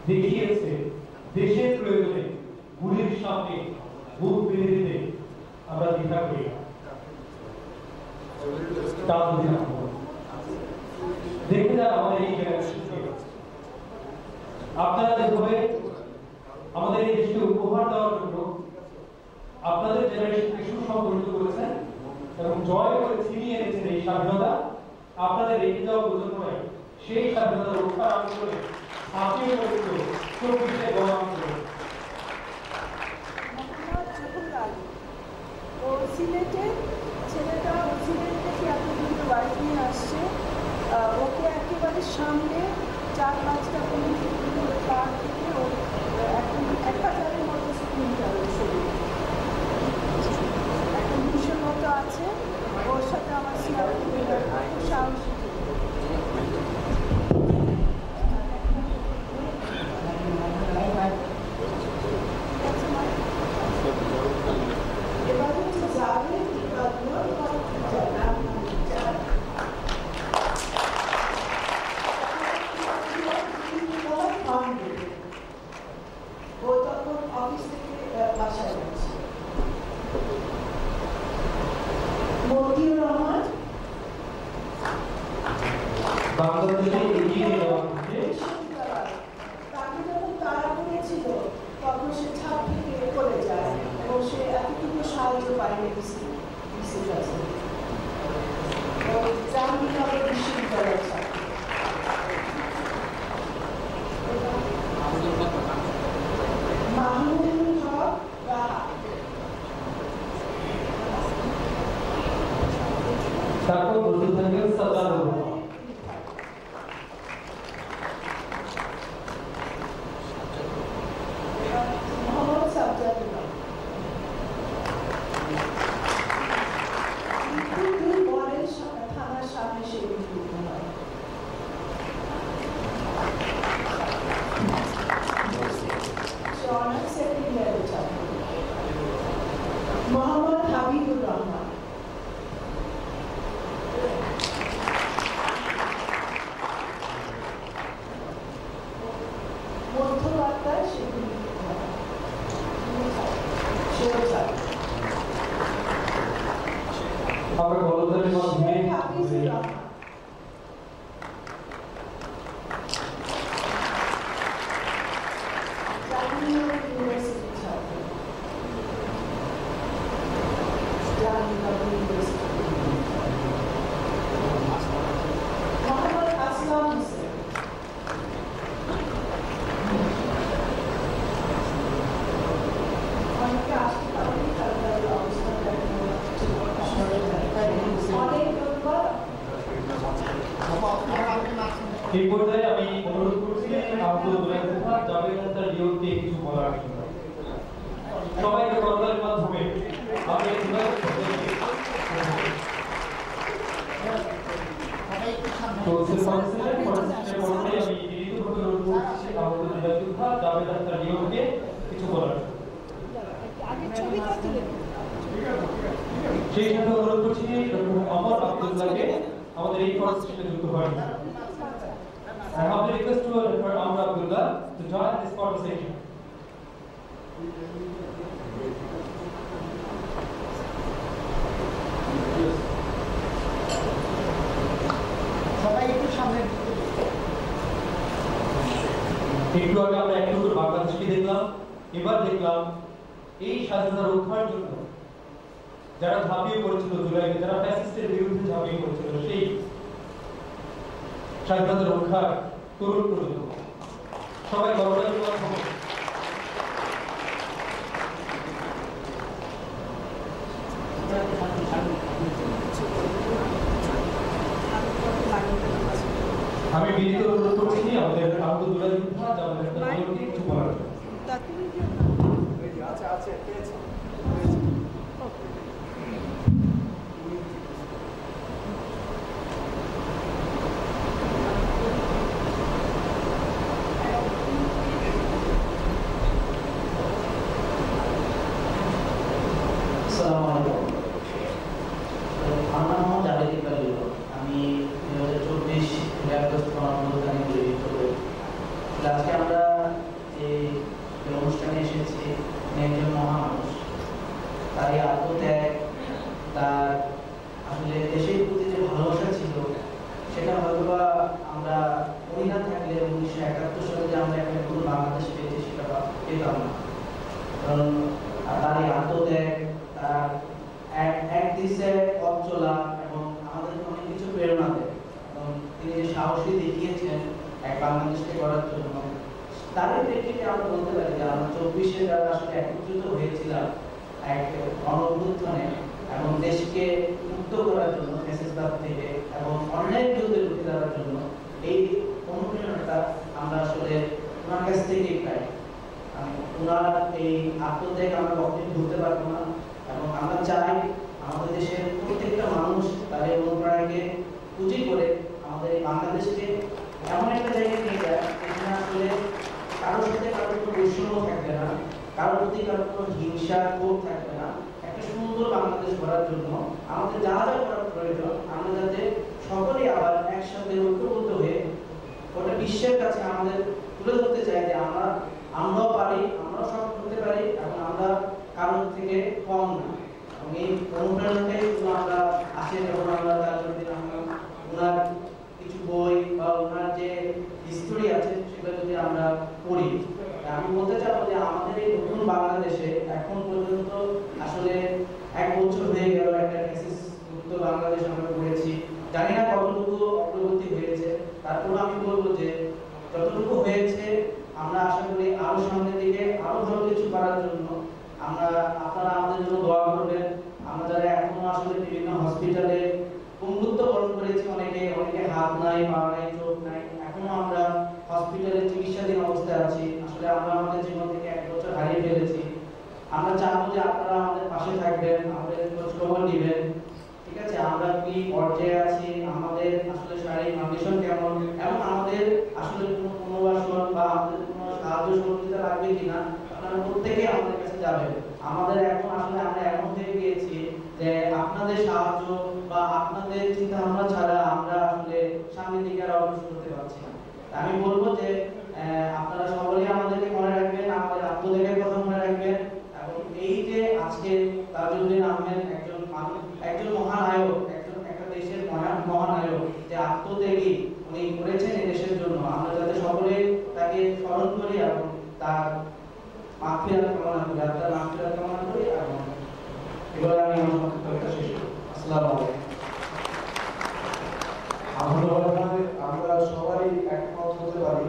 দেখিয়েছে দেশের প্রয়োজনে গুলির সামনে বুক বেঁধে দিতে আমরা দ্বিধা করি না। দেখে যান আমাদের এই জেনারেশনকে, আপনারা যেভাবে আমাদের এই দেশকে উপহার দেওয়ার জন্য আপনাদের জেনারেশনকে সুসংগঠিত করেছেন এবং জয় করে ছিনিয়ে এনেছেন এই স্বাধীনতা, আপনাদের রেখে যাওয়া প্রজন্মে সেই স্বাধীনতা রক্ষার আন্দোলনে ঝাঁপিয়ে পড়েছিল 24শে গণ আন্দোলন। ও সিলেটে ছেলেটা সিলেট থেকে এতদিন বাড়ি নিয়ে আসছে, ওকে একেবারে সামনে 4-5টা পুলিশ পার থেকে ও এখন 1000-এর মতো স্কুলটা শরীর এখন 200 মতো আছে। ওর সাথে আমার খুব সাহসী তাকে যখন তারা করেছিল তখন সে ছাদ থেকে পড়ে যায় এবং সে এতটুকু সাহায্য পায়নি বিশ্ববিদ্যালয়ের ছাত্র। মাহমুদুল হক রাহা, তারপর বলতে থাকেন সাদার মোহাম্মদ হাবিবুর রহমান, মধ্যবার্তায় সেগুলি আমরা বলদের মাধ্যমে হাফিজুর রহমান, ইউনিভার্সিটি ছাত্র, মোহাম্মদ আসলাম হোসেন, অনেকে আসতে পারেনি তাদের অবস্থাটা অনেক ধন্যবাদ। এই পর্যায়ে আমি অনুরোধ করছি আব্দুল জাভেদ আখতার লিওনকে কিছু বলার জন্য। সবাইকে করতালির মাধ্যমে আমি কিছু বলার সেই সাথে অনুরোধ করছি অমর আব্দুল্লাহকে আমাদের এই কনভারসেশনে যুক্ত হওয়ার জন্য। I have the request to Dr. Amr Abdullah to join this conversation. একটু আগে আমরা একটু বাংলাদেশকে দেখলাম, এবার দেখলাম এই স্বাধীনতা রক্ষার জন্য যারা ঝাঁপিয়ে পড়েছিল জুলাইতে, যারা ফ্যাসিস্টের বিরুদ্ধে ঝাঁপিয়ে পড়েছিল, সেই স্বাধীনতা রক্ষার তরুণ প্রজন্ম সবাই গণতান্ত্রিক মাধ্যমে আমি বিনীত অনুরোধ করছি আমাদের আব্দুল্লাহ কিছু বলার জন্য। আমার নাম মোহাম্মদ জাভেদ ইকবাল। আমি 2024 আগস্ট গণ আন্দোলনে আসলে আজকে আমরা এই অনুষ্ঠানে এসেছি একজন মহামানুষ, তার এই আত্মত্যাগ, তার আসলে দেশের প্রতি যে ভালোবাসা ছিল সেটা হয়তোবা আমরা উনি না থাকলে 1971 সালে যে আমরা একটা নতুন বাংলাদেশ পেয়েছি সেটা পেতাম না। কারণ তার এই আত্মত্যাগ, তার এক দিশে পথ চলা এবং আমাদেরকে অনেক কিছু প্রেরণা দেয় এবং তিনি যে সাহসী দেখিয়েছেন এক বাংলাদেশকে গড়ার জন্য, তারই প্রেক্ষিতে আমরা বলতে পারি যে আমরা 24-এ যারা আসলে একত্রিত হয়েছিলাম এক গণ-অভ্যুত্থানে এবং দেশকে মুক্ত করার জন্য ফ্যাসিবাদ থেকে এবং অন্যায়ের বিরুদ্ধে রুখে দেওয়ার জন্য, এই অনুপ্রেরণাটা আমরা আসলে ওনার কাছ থেকেই পাই। ওনার এই আত্মত্যাগ আমরা কখনোই ভুলতে পারবো না এবং আমরা চাই আমাদের দেশের প্রত্যেকটা মানুষ তার এই অনুপ্রেরণাকে পুঁজি করে আমাদের এই বাংলাদেশকে এমন একটা জায়গায় নিয়ে যায় যেখানে আসলে কারোর সাথে কারোর কোনো বৈষম্য থাকবে না, কারোর প্রতি কারোর কোনো হিংসা ক্ষোভ থাকবে না। একটা সুন্দর বাংলাদেশ গড়ার জন্য আমাদের যা যা করার প্রয়োজন আমরা যাতে সকলেই আবার একসাথে ঐক্যবদ্ধ হয়ে গোটা বিশ্বের কাছে আমাদের তুলে ধরতে চাই যে আমরাও পারি, আমরাও সব করতে পারি এবং আমরা কারোর থেকে কম না। এবং এই অনুপ্রেরণাটাই শুধু আমরা আসে যখন আমরা তাজউদ্দিন আহমদ ওনার কিছু বই বা ওনার যে হিস্টোরি আছে সেগুলো যদি আমরা পড়ি, আমি বলতে চাবো যে আমাদের এই নতুন বাংলাদেশে এখন পর্যন্ত আসলে 1 বছর হয়ে গেল একটা ফ্যাসিস্ট মুক্ত বাংলাদেশ আমরা করেছি। জানি না কতটুকু অগ্রগতি হয়েছে, তারপর আমি বলবো যে যতটুকু হয়েছে আমরা আশা করি আরো সামনের দিকে আরো ভালো কিছু করার জন্য আপনারা আমাদের জন্য দোয়া করবেন। আমরা যারা এখনো আসলে বিভিন্ন হসপিটালে পঙ্গুত্ব বরণ করেছি, অনেকে হাত নাই, পা নাই, চোখ নাই, এখনো আমরা হসপিটালে চিকিৎসাধীন অবস্থায় আছি। আসলে আমরা আমাদের জীবন থেকে 1 বছর হারিয়ে ফেলেছি। আমরা চাবো যে আপনারা আমাদের পাশে থাকবেন, আমাদের খোঁজ খবর নেবেন, ঠিক আছে? আমরা কি পর্যায়ে আছি, আমাদের আসলে শারীরিক কন্ডিশন কেমন, এবং আমাদের আসলে কোনো পুনর্বাসন বা আমাদের কোনো সাহায্য সহযোগিতা লাগবে কিনা, আপনারা প্রত্যেকে আমাদের কাছে যাবেন। আমাদের এখন আসলে আমরা এমন হয়ে গিয়েছি যে আপনাদের সাহায্য বা আপনাদের চিন্তা ভাবনা ছাড়া আমরা আসলে সামনের দিকে আর অগ্রসর হতে পারছি না। আমি বলবো যে আপনারা সকলেই আমাদেরকে মনে রাখবেন, আমাদের আত্মত্যাগের কথা মনে রাখবেন এবং এই যে আজকে তাজউদ্দিন আহমেদ একজন মহানায়ক, একটা দেশের মহানায়ক, যে আত্মত্যাগী উনি করেছেন এই দেশের জন্য, আমরা যাতে সকলে তাকে স্মরণ করি এবং তার মাগফিরাত কামনা করি, আল্লাহর মাগফিরাত কামনা করি। এবং এবারে আমি আমার বক্তব্যটা শেষ করি। আসসালামু আলাইকুম। আমরা সবাই একমত হতে পারি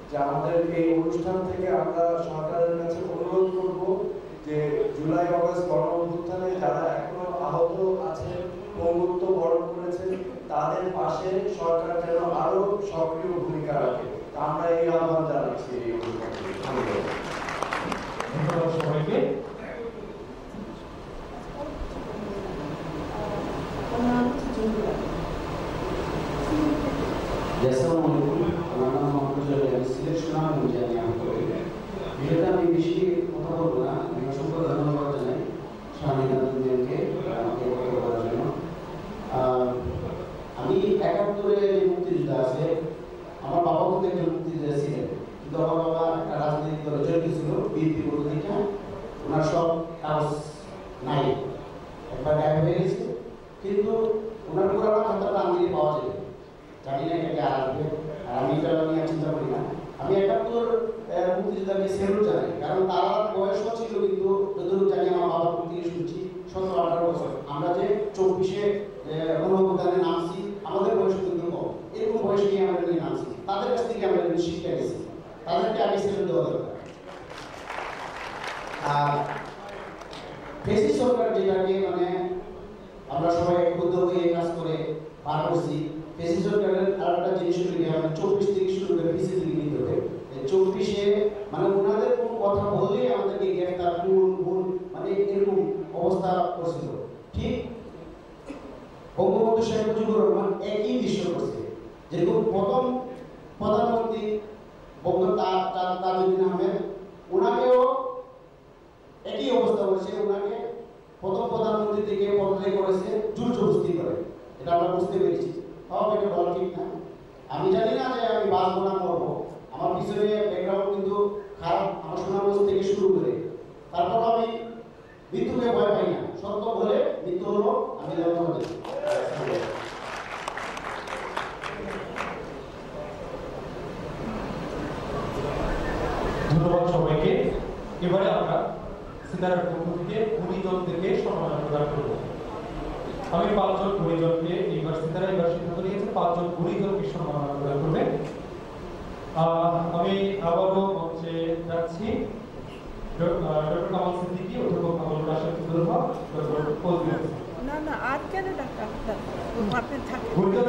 যে আমাদের এই অনুষ্ঠান থেকে আমরা সরকারের কাছে অনুরোধ করব যে জুলাই আগস্ট গণ-অভ্যুত্থানে যারা এখনো আহত আছেন, পঙ্গুত্ব বরণ করেছেন, তাদের পাশে সরকার যেন আরো সক্রিয় ভূমিকা রাখে। আমরা এই আহ্বান জানাচ্ছি এই অনুষ্ঠানে। ধন্যবাদ সবাইকে। Assalamualaikum. Nama Muhammad Selection menjadi yang kedua. Bila kami bisi কথা বলবো না, আমি অসংখ্য ধন্যবাদ জানাই স্বামীনাথনকে আমাকে কথা বলার জন্য। আমি 71-এ যে মুক্তিযোদ্ধা আছে, আমার বাবা কিন্তু একজন মুক্তিযোদ্ধা ছিলেন, কিন্তু আমার বাবা একটা রাজনৈতিক দলে জড়িত ছিল, বিএনপি পলিটিকা। ওনার সব কাগজ নাই, একবার গায়েব হয়ে গেছে, কিন্তু ওনার পুরানো খাতাটা আমি পাওয়া যায়, জানি না এটা আসবে। আর আমি এটা নিয়ে চিন্তা করি না। আমি 71 মুক্তিযোদ্ধাকে সেলুট জানাই, কারণ তারা বয়সও ছিল, কিন্তু যতটুকু জানি আমার বাবার মুখ থেকে শুনছি 17-18 বছর। আমরা যে 24-এ গণ-অভ্যুত্থানে নামছি, আমাদের বয়স কিন্তু কম, এরকম বয়স নিয়ে আমরা নিয়ে নামছি। তাদের কাছ থেকে আমরা কিন্তু শিক্ষা নিয়েছি, তাদেরকে আগে সেলুট দেওয়া দরকার। আর ফেসি সরকার যেটাকে মানে আমরা সবাই একবদ্ধ হয়ে কাজ করে পার করছি, ফেসি সরকারের আরেকটা জিনিস হলো আমাদের 24 থেকে শুরু করে ফেসি থেকে নিতে হবে। 24-এ মানে ওনাদের কোন কথা বললেই আমাদেরকে গ্রেফতার, খুন মানে এরকম অবস্থা করছিল। ঠিক বঙ্গবন্ধু শেখ মুজিবুর রহমান একই দৃশ্য করছে, যেরকম প্রথম প্রধানমন্ত্রী তাজউদ্দিন আহমেদ, ওনাকেও একই অবস্থা করেছে। ওনাকে প্রথম প্রধানমন্ত্রী থেকে পদত্যাগ করেছে জোর জবরদস্তি করে, এটা আমরা বুঝতে পেরেছি। তাও এটা বলা ঠিক না। আমি জানি না যে আমি বাঁচবো না মরবো, আমার পিছনে ব্যাকগ্রাউন্ড কিন্তু খারাপ, আমার সুনামগঞ্জ থেকে শুরু করে। তারপর আমি মৃত্যুকে ভয় পাই না, সত্য বলে মৃত্যু হলো আমি ধন্যবাদ দিই। ধন্যবাদ সবাইকে। এবারে আমরা সিতারার পক্ষ থেকে গুণীজনদেরকে সম্মাননা প্রদান করব। আমি 5 জন গুণীজনকে এইবার সিতারা এবার সিদ্ধান্ত নিয়েছে 5 জন গুণীজনকে সম্মাননা প্রদান করবে। আমি আবারও মঞ্চে যাচ্ছি ডক্টর কামাল সিদ্দিকী, অধ্যাপক কামাল রাশেদ ডক্টর ফজলুল। না আর কেন ডাক্তার আপনি থাকেন। গুণীজন